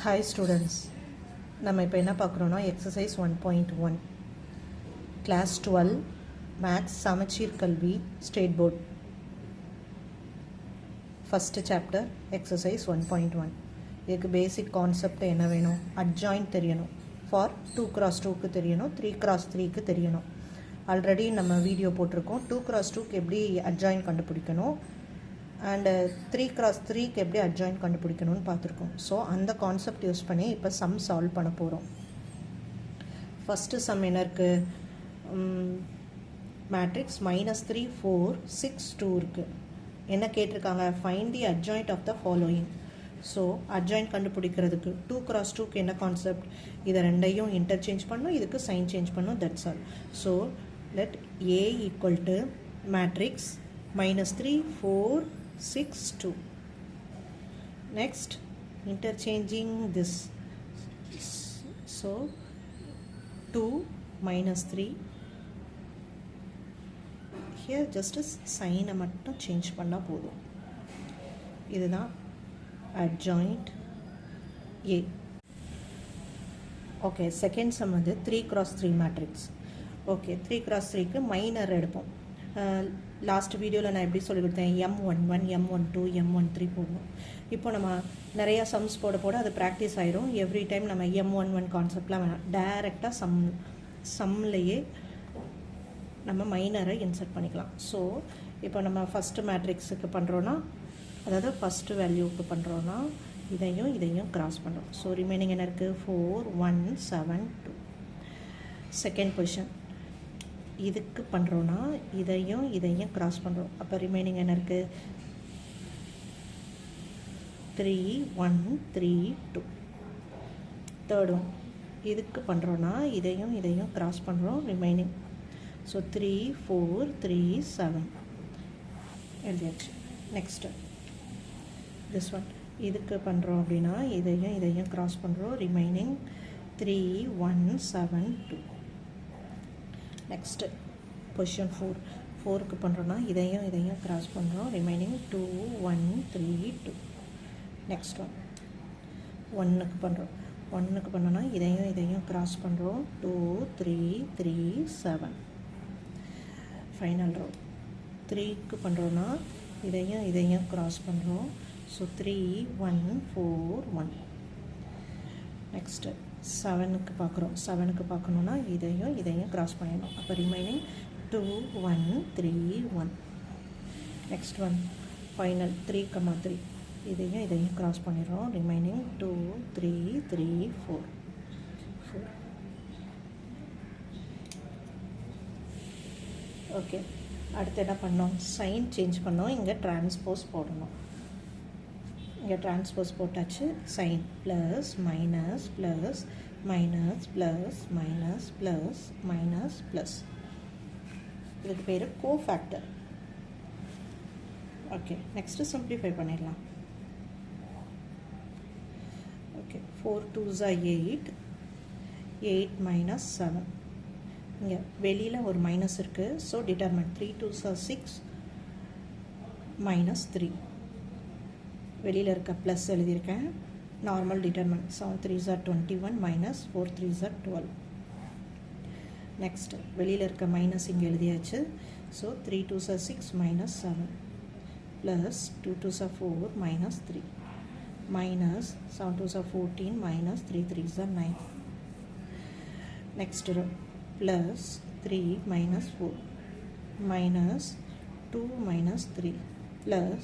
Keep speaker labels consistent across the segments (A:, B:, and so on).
A: Hi students, நம்ம இப்போ என்ன பார்க்குறோன்னா exercise 1.1 class 12 maths சமச்சீர் கல்வி state board first chapter exercise 1.1 இதுக்கு basic concept என்ன வேணும் adjoint தெரியணும் for 2x2க்கு தெரியணும் 3x3க்கு தெரியணும் ஆல்ரெடி நம்ம வீடியோ போட்டிருக்கோம் 2x2க்கு எப்படி adjoint கண்டுபிடிக்கணும் அண்ட் 3x3க்கு எப்படி அட்ஜாயின் கண்டுபிடிக்கணும்னு பார்த்துருக்கோம் ஸோ அந்த கான்செப்ட் யூஸ் பண்ணி இப்போ சம் சால்வ் பண்ண போகிறோம் ஃபஸ்ட்டு சம் என்ன இருக்குது மேட்ரிக்ஸ் -3 4 6 2 இருக்குது என்ன கேட்டிருக்காங்க find the adjoint of the following so adjoint கண்டுபிடிக்கிறதுக்கு 2x2க்கு என்ன கான்செப்ட் இதை ரெண்டையும் இன்டர்சேஞ்ச் பண்ணும் இதுக்கு சைன் சேஞ்ச் பண்ணும் that's all so let A equal to matrix -3 4 6 2 next interchanging this so 2 -3 here just sign மட்டும் change பண்ணா போதும் இதுதான் adjoint A okay second sum வந்து 3x3 matrix okay 3x3க்கு minor எடுப்போம் லாஸ்ட் வீடியோவில் நான் எப்படி சொல்லி கொடுத்தேன் M11 M12 M13 போடணும் இப்போ நம்ம நிறையா சம்ஸ் போட அது ப்ராக்டிஸ் ஆயிரும் எவ்ரி டைம் நம்ம M11 கான்செப்ட்லாம் வேணாம் டைரெக்டாக சம்லையே நம்ம மைனரை இன்சர்ட் பண்ணிக்கலாம் ஸோ இப்போ நம்ம ஃபஸ்ட்டு மேட்ரிக்ஸுக்கு பண்ணுறோன்னா அதாவது ஃபஸ்ட்டு வேல்யூக்கு பண்ணுறோன்னா இதையும் கிராஸ் பண்ணுறோம் ஸோ ரிமைனிங் என்ன இருக்குது 4 1 7 2 செகண்ட் பொசிஷன் இதுக்கு பண்ணுறோன்னா இதையும் கிராஸ் பண்ணுறோம் அப்போ ரிமைனிங் என்ன இருக்குது 3 1 3 2 தேர்ட் ஒன் இதுக்கு பண்ணுறோன்னா இதையும் கிராஸ் பண்ணுறோம் ரிமைனிங் ஸோ 3 4 3 7 எழுதியாச்சு நெக்ஸ்ட்டு திஸ் ஒன் இதுக்கு பண்ணுறோம் அப்படின்னா இதையும் கிராஸ் பண்ணுறோம் ரிமைனிங் 3 1 7 2 நெக்ஸ்ட்டு பொசிஷன் 4க்கு பண்ணுறோன்னா இதையும் கிராஸ் பண்ணுறோம் ரிமைனிங் 2 1 3 2 நெக்ஸ்ட் ஒன் ஒன்றுக்கு பண்ணோன்னா இதையும் கிராஸ் பண்ணுறோம் 2 3 3 7 ஃபைனல் ரோ 3க்கு பண்ணுறோன்னா இதையும் கிராஸ் பண்ணுறோம் ஸோ 3 1 4 1 நெக்ஸ்ட்டு 7க்கு பார்க்கணுன்னா இதையும் கிராஸ் பண்ணிடணும் அப்போ ரிமைனிங் 2 1 3 1 நெக்ஸ்ட் ஒன் ஃபைனல் 3 இதையும் கிராஸ் பண்ணிடுறோம் ரிமைனிங் 2 3 3 4 ஓகே அடுத்து என்ன பண்ணோம் சைன் சேஞ்ச் பண்ணோம் இங்கே டிரான்ஸ்போஸ் போடணும் இங்கே டிரான்ஸ்போஸ் போட்டாச்சு sign plus minus plus minus plus minus plus minus plus இதுக்கு பேர் கோஃபேக்டர் ஓகே நெக்ஸ்ட்டு சிம்பிளிஃபை பண்ணிடலாம் ஓகே 4 2s are 8 8 minus 7 இங்கே வெளியில் ஒரு மைனஸ் இருக்குது so determinant 3 2s are 6 minus 3 வெளியில் இருக்க ப்ளஸ் எழுதியிருக்கேன் normal determinant 7 3s are 21 minus 4 3s are 12 next வெளியில் இருக்க மைனஸ் இங்கே எழுதியாச்சு so 3 2s are 6 minus 7 plus 2 2s are 4 minus 3 minus 7 2s are 14 minus 3 3s are 9 next row plus 3 minus 4 minus 2 minus 3 plus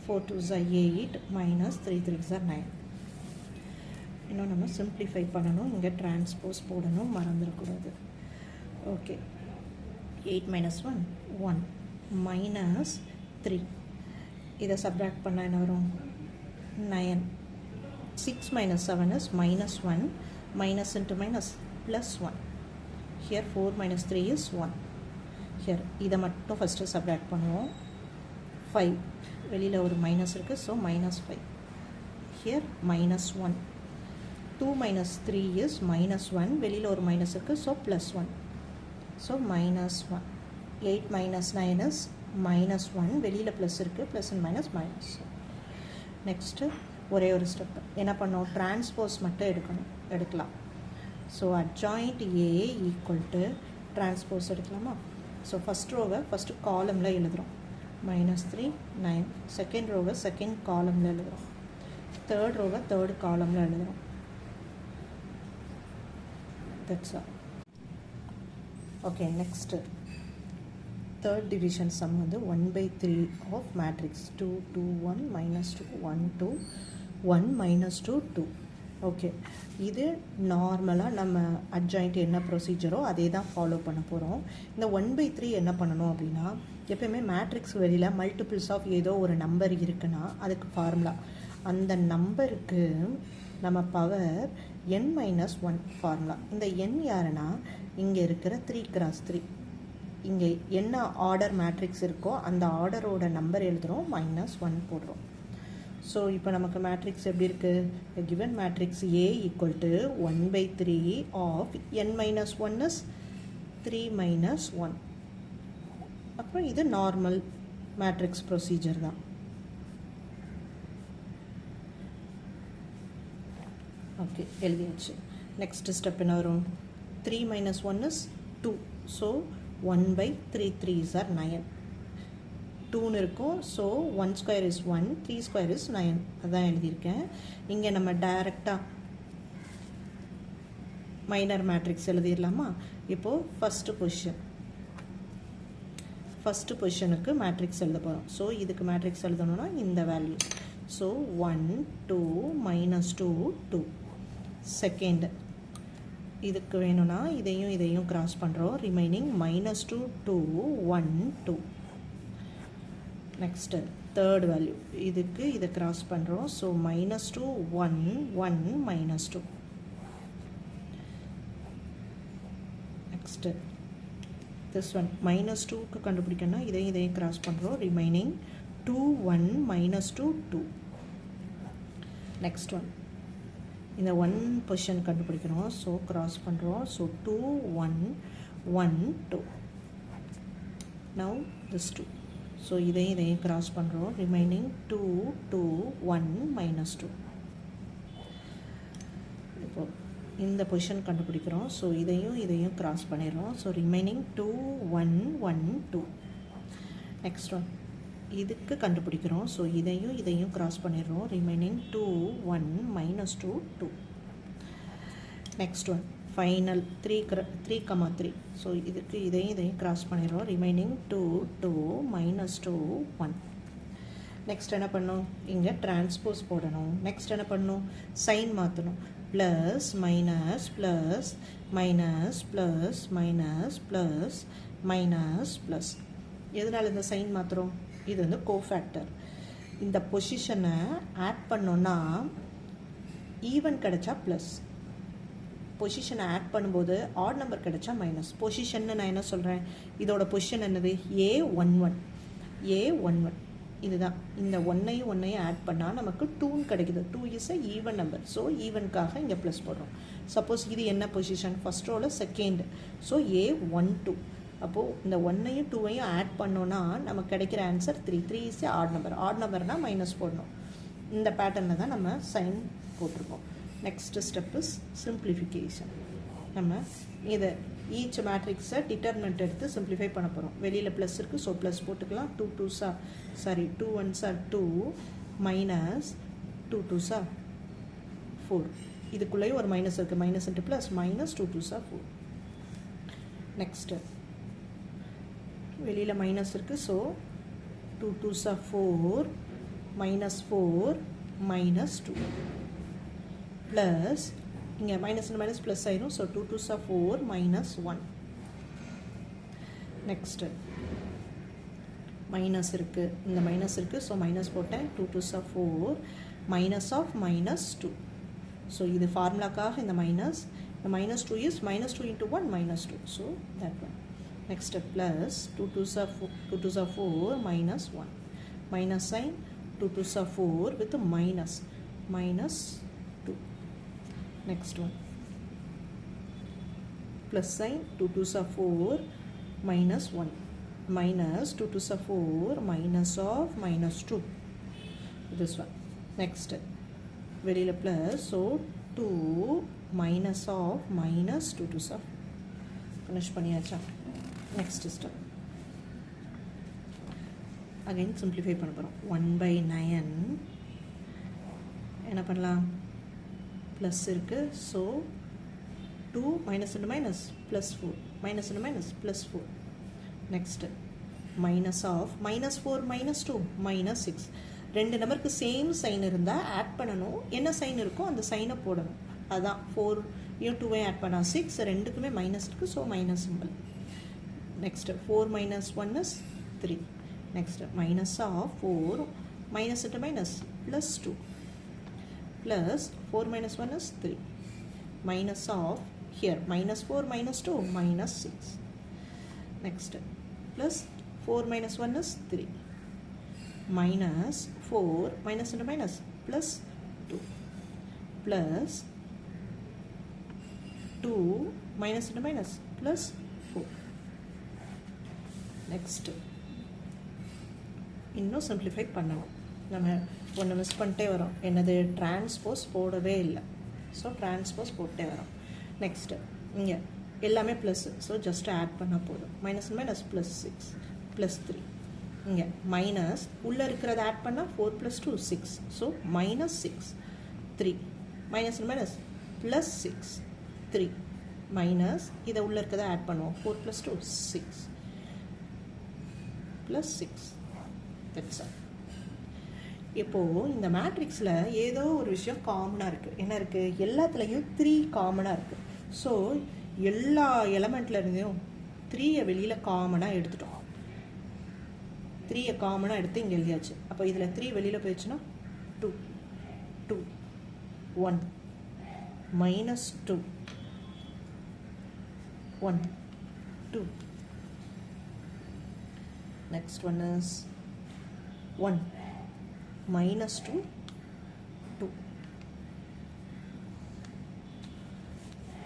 A: 4 2s are 8 minus 3 3s are 9 இன்னும் நம்ம simplify பண்ணணும் இங்கே transpose போடணும் மறந்துடக்கூடாது ஓகே 8 minus 1 1 minus 3 இதை subtract பண்ணால் என்ன வரும் 9 6 minus 7 is minus 1 minus into minus plus 1 here 4 minus 3 is 1 here இதை மட்டும் ஃபஸ்ட்டு சப்ராக்ட் பண்ணுவோம் 5 வெளியில் ஒரு மைனஸ் இருக்குது so minus 5 here minus 1 2 minus 3 is minus 1 வெளியில் ஒரு மைனஸ் இருக்குது so plus 1 so minus 1 8 minus 9 is minus 1 வெளியில் ப்ளஸ் இருக்குது plus and minus minus next ஒரே ஒரு ஸ்டெப் என்ன பண்ணோம், டிரான்ஸ்போஸ் மட்டும் எடுக்கலாம். So adjoint A equal to transpose எடுக்கலாமா? ஸோ ஃபஸ்ட் ரோவை ஃபஸ்ட்டு காலமில் எழுதுகிறோம், -3 9. செகண்ட் ரோவை செகண்ட் காலமில் எழுதுகிறோம், தேர்ட் ரோவை தேர்ட் காலமில் எழுதுகிறோம். That's all. Okay, next third division sum வந்து 1/3 of matrix 2 2 1 -2 1 2 1 -2 2. ஓகே, இது நார்மலாக நம்ம adjoint என்ன ப்ரொசீஜரோ அதே தான் ஃபாலோ பண்ண போகிறோம். இந்த 1/3 என்ன பண்ணணும் அப்படின்னா, எப்பயுமே மேட்ரிக்ஸ் வெளியில் மல்டிபிள்ஸ் ஆஃப் ஏதோ ஒரு நம்பர் இருக்குன்னா அதுக்கு ஃபார்முலா, அந்த நம்பருக்கு நம்ம பவர் n-1 ஃபார்முலா. இந்த n யாருன்னா இங்கே இருக்கிற 3x3, இங்கே என்ன ஆர்டர் மேட்ரிக்ஸ் இருக்கோ அந்த ஆர்டரோட நம்பர் எழுதுகிறோம், -1 போடுறோம். ஸோ இப்போ நமக்கு மேட்ரிக்ஸ் எப்படி இருக்குது, given matrix A equal to 1/3 of n-1 is 3 - 1. அப்புறம் இது நார்மல் மேட்ரிக்ஸ் ப்ரொசீஜர் தான். ஓகே, எழுதியாச்சு. நெக்ஸ்ட் ஸ்டெப் என்ன வரும், 3 - 1 இஸ் 2. So 1/3 3s are 9. 2 இருக்கும். So 1 square is 1, 3 square is 9. அதான் எழுதியிருக்கேன். இங்கே நம்ம டைரெக்டாக மைனர் மேட்ரிக்ஸ் எழுதிடலாமா? இப்போது ஃபஸ்ட்டு பொசிஷனுக்கு மேட்ரிக்ஸ் எழுத போகிறோம். ஸோ இதுக்கு மேட்ரிக்ஸ் எழுதணும்னா இந்த வேல்யூ. ஸோ 1 2 -2 2. செகண்ட் இதுக்கு வேணும்னா இதையும் கிராஸ் பண்ணுறோம், ரிமைனிங் -2 2 1 2. நெக்ஸ்ட்டு தேர்ட் வேல்யூ, இதுக்கு இதை கிராஸ் பண்ணுறோம். ஸோ -2 1 1 -2. நெக்ஸ்ட்டு திஸ் ஒன் -2க்கு கண்டுபிடிக்கணும்னா இதையும் கிராஸ் பண்ணுறோம், ரிமைனிங் 2 1 -2 2. நெக்ஸ்ட் ஒன் இந்த 1 பொசிஷன் கண்டுபிடிக்கிறோம். ஸோ கிராஸ் பண்ணுறோம். ஸோ 2 1 1 2. Now this 2. ஸோ இதையும் கிராஸ் பண்ணுறோம், ரிமைனிங் 2 2 1 -2. இப்போது இந்த பொசிஷன் கண்டுபிடிக்கிறோம். ஸோ இதையும் கிராஸ் பண்ணிடுறோம். So remaining 2 1 1 2. நெக்ஸ்ட் ஒன் இதுக்கு கண்டுபிடிக்கிறோம். ஸோ இதையும் கிராஸ் பண்ணிடுறோம், remaining 2 1 -2 2. Next one final 3 3. So இதுக்கு இதையும் கிராஸ் பண்ணிடுறோம், ரிமைனிங் 2 2 -2 1. நெக்ஸ்ட் என்ன பண்ணணும், இங்கே டிரான்ஸ்போஸ் போடணும். நெக்ஸ்ட் என்ன பண்ணணும், சைன் மாற்றணும். Plus minus plus minus plus minus plus minus plus. எதனால் இந்த சைன் மாற்றுறோம், இது வந்து கோஃபேக்டர். இந்த பொசிஷனை ஆட் பண்ணோன்னா ஈவன் கிடைச்சா ப்ளஸ், பொசிஷனை ஆட் பண்ணும்போது ஆட் நம்பர் கிடைச்சா மைனஸ். பொசிஷன்னு நான் என்ன சொல்கிறேன், இதோட பொசிஷன் என்னது, A11 இதுதான். இந்த ஒன்னையும் ஆட் பண்ணால் நமக்கு 2 கிடைக்குது. 2 is a even number. So ஈவனுக்காக இங்கே ப்ளஸ் போடுறோம். சப்போஸ் இது என்ன பொசிஷன், ஃபஸ்ட் ரோவில் செகண்ட். So A12. அப்போது இந்த 1ஐயும் 2ஐயும் ஆட் பண்ணோன்னா நமக்கு கிடைக்கிற answer 3. 3 is odd number. Odd நம்பர்னால் மைனஸ் போடணும். இந்த பேட்டர்னில் தான் நம்ம சைன் போட்டிருக்கோம். Next step is simplification. நம்ம இதை ஈச் மேட்ரிக்ஸை டிட்டர்மினன்ட் எடுத்து சிம்பிளிஃபை பண்ண போகிறோம். வெளியில் ப்ளஸ் இருக்குது, ஸோ ப்ளஸ் போட்டுக்கலாம். 2 1s are 2 minus 2 2s are 4. இதுக்குள்ளேயும் ஒரு மைனஸ் இருக்குது, minus into plus, -2 2s are 4. Next வெளியில் மைனஸ் இருக்குது, ஸோ 2 2s are 4 -4 -2 ப்ளஸ் இங்கே மைனஸ் ப்ளஸ் ஆயிரும். So 2 2s are 4 -1. Next minus இருக்குது, இந்த மைனஸ் இருக்குது, ஸோ மைனஸ் போட்டேன். 2 2s are 4 minus of -2. So இது ஃபார்முலாக்காக இந்த மைனஸ். இந்த -2 is -2 into 1 -2. So that one. Next plus 2 2s are 4 -1. Minus sign, 2 2s are 4 with a minus -2. Next one. Plus sign, 2 2s are 4 -1. Minus 2 2s are 4 minus of -2. This one. Next வெளியில் plus so 2 minus of minus 2 2s of finish பண்ணியாச்சா. Next step again simplify பண்ண போகிறோம். 1/9 என்ன பண்ணலாம், plus இருக்குது. So 2 minus into minus plus 4 minus into minus plus 4. Next minus of minus 4 minus 2 minus 6. ரெண்டு நம்பருக்கு same sign இருந்தால் ஆட் பண்ணணும். என்ன சைன் இருக்கோ அந்த சைனை போடணும். அதுதான் 4 2 ஆட் பண்ணால் 6, ரெண்டுக்குமே மைனஸ் இருக்குது. So minus simple. Next 4 minus 1 is 3. Next minus of 4 minus into minus plus 2 plus 4 minus 1 is 3. Minus of here minus 4 minus 2 minus 6. Next plus 4 minus 1 is 3. Minus 4 minus into minus plus 2 plus 2 minus into minus plus 4. Next இன்னும் simplify பண்ணணும். நம்ம ஒன்று miss பண்ணிட்டே வரோம். என்னது, transpose போடவே இல்லை. So transpose போட்டே வரோம். நெக்ஸ்ட்டு இங்கே எல்லாமே ப்ளஸ்ஸு. ஸோ ஜஸ்ட் ஆட் பண்ணால் போதும். Minus minus plus 6 plus 3. இங்கே மைனஸ் உள்ளே இருக்கிறத ஆட் பண்ணால் 4 + 2 6. So minus 6 3 minus minus plus 6 3 minus இதை உள்ளே இருக்கிறத ஆட் பண்ணுவோம். 4 + 2 6 ப்ளஸ் 6. That's all. இப்போது இந்த மேட்ரிக்ஸில் ஏதோ ஒரு விஷயம் காமனாக இருக்குது. என்ன இருக்குது, எல்லாத்துலேயும் 3 காமனாக இருக்குது. ஸோ எல்லா எலமெண்ட்லேருந்தும் 3 வெளியில் காமனாக எடுத்துட்டோம். 3 காமனாக எடுத்து இங்கே எழுதியாச்சு. அப்போ இதில் 3 வெளியில் போயிடுச்சுன்னா 2 2 1 minus 2 1 2. Next one is 1 minus 2 2.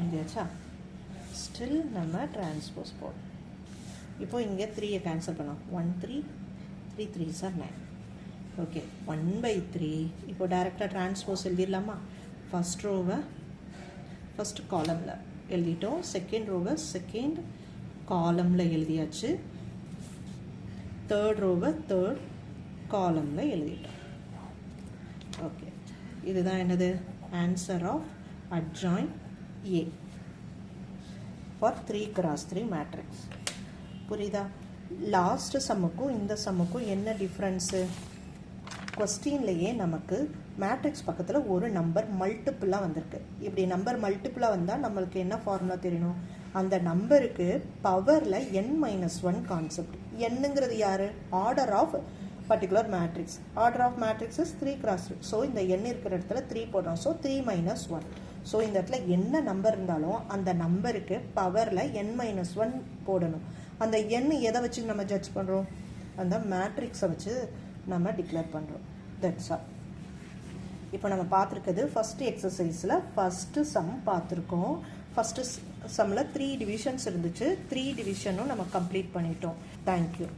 A: இங்கேச்சா ஸ்டில் நம்ம டிரான்ஸ்போஸ் போடும். இப்போ இங்கே 3 கேன்சல் பண்ணோம். 1 3 3 3s are 9. ஓகே 1/3. இப்போ டைரெக்டாக டிரான்ஸ்போஸ் எழுதிடலாமா. ஃபஸ்ட் ரோவை ஃபஸ்ட் காலமில் எழுதிட்டோம். செகண்ட் ரோவை செகண்ட் காலமில் எழுதியாச்சு. தேர்ட் ரோவை தேர்ட் காலமில் எழுதிட்டோம். ஓகே, இதுதான் என்னது, answer of adjoint A for 3x3 matrix. புரியுதா? லாஸ்ட் சம்முக்கும் இந்த சம்முக்கும் என்ன டிஃப்ரென்ஸு? கொஸ்டின்லேயே நமக்கு மேட்ரிக்ஸ் பக்கத்தில் ஒரு நம்பர் மல்டிப்புளாக வந்திருக்கு. இப்படி நம்பர் மல்டிப்புளாக வந்தால் நம்மளுக்கு என்ன ஃபார்முலா தெரியணும், அந்த நம்பருக்கு பவரில் n-1 கான்செப்ட். என்னங்கிறது யார், order of particular matrix. Order of matrix is 3x3. So இந்த n இருக்கிற இடத்துல 3 போடுறோம். ஸோ 3 - 1. ஸோ இந்த இடத்துல என்ன நம்பர் இருந்தாலும் அந்த நம்பருக்கு பவரில் n-1 போடணும். அந்த n எதை வச்சு நம்ம ஜட்ஜ் பண்ணுறோம், அந்த மேட்ரிக்ஸை வச்சு நம்ம டிக்ளேர் பண்ணுறோம். That's all. இப்போ நம்ம பார்த்துருக்குது ஃபஸ்ட்டு எக்ஸசைஸில் ஃபஸ்ட்டு சம் பார்த்துருக்கோம். ஃபஸ்ட்டு சம்மில் 3 டிவிஷன்ஸ் இருந்துச்சு. 3 டிவிஷனும் நம்ம கம்ப்ளீட் பண்ணிட்டோம். தேங்க்யூ.